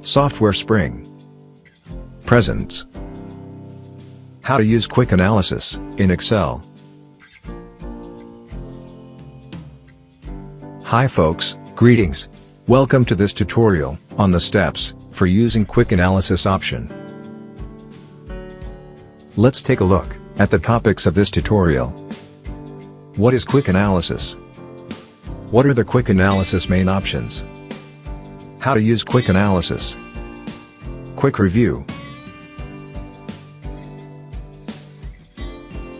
Software Spring. Presents. How to use quick analysis in Excel. Hi folks, greetings. Welcome to this tutorial on the steps for using quick analysis option. Let's take a look at the topics of this tutorial. What is quick analysis? What are the quick analysis main options? How to use quick analysis. Quick review.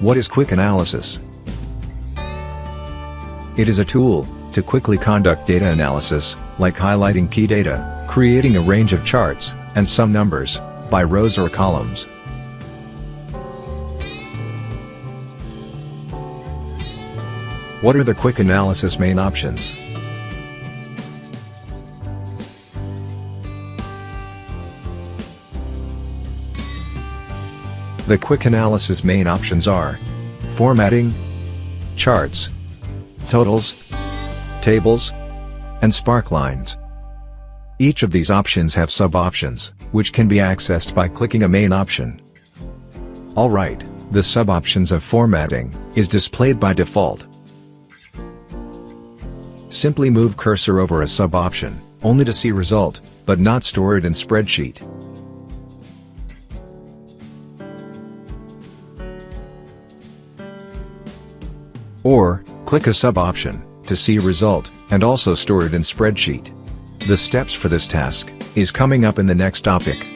What is quick analysis? It is a tool to quickly conduct data analysis, like highlighting key data, creating a range of charts, and some numbers, by rows or columns. What are the quick analysis main options? The quick analysis main options are formatting, charts, totals, tables, and sparklines. Each of these options have sub-options, which can be accessed by clicking a main option. Alright, the sub-options of formatting is displayed by default. Simply move cursor over a sub-option, only to see result, but not store it in Spreadsheet. Or, click a sub-option to see result, and also store it in Spreadsheet. The steps for this task is coming up in the next topic.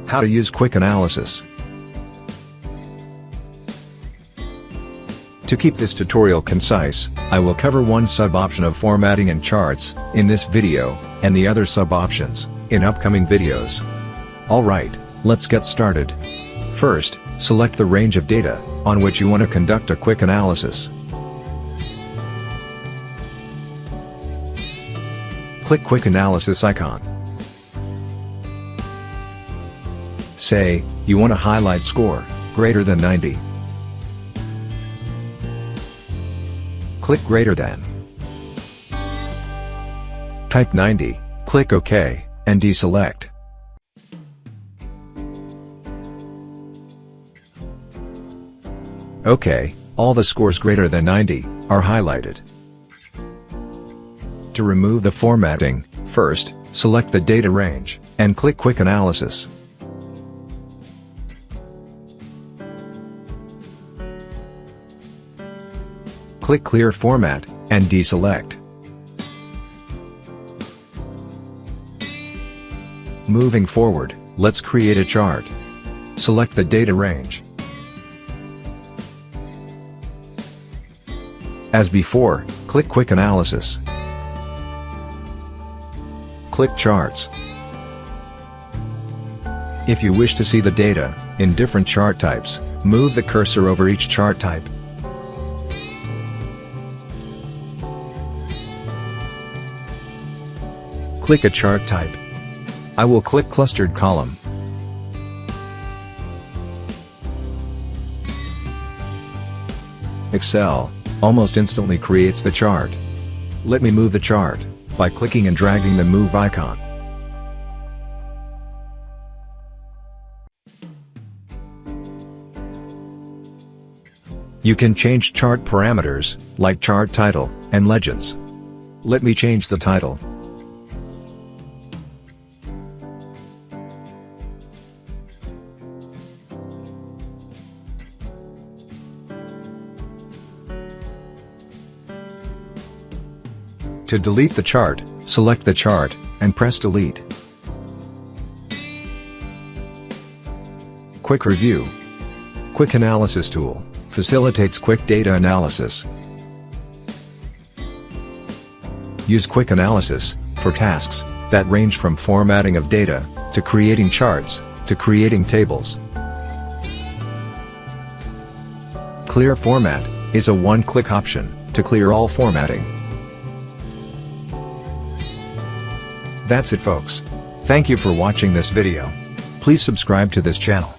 How to use quick analysis. To keep this tutorial concise, I will cover one sub-option of formatting and charts in this video, and the other sub-options in upcoming videos. Alright, let's get started. First, select the range of data on which you want to conduct a quick analysis. Click Quick Analysis icon. Say, you want to highlight score greater than 90. Click Greater Than. Type 90, click OK, and deselect. OK, all the scores greater than 90 are highlighted. To remove the formatting, first, select the data range, and click Quick Analysis. Click Clear Format, and deselect. Moving forward, let's create a chart. Select the data range. As before, click Quick Analysis. Click Charts. If you wish to see the data in different chart types, move the cursor over each chart type. Click a chart type. I will click Clustered Column. Excel almost instantly creates the chart. Let me move the chart by clicking and dragging the move icon. You can change chart parameters, like chart title and legends. Let me change the title. To delete the chart, select the chart, and press Delete. Quick Review. Quick Analysis tool facilitates quick data analysis. Use quick analysis for tasks that range from formatting of data, to creating charts, to creating tables. Clear Format is a one-click option to clear all formatting. That's it folks. Thank you for watching this video. Please subscribe to this channel.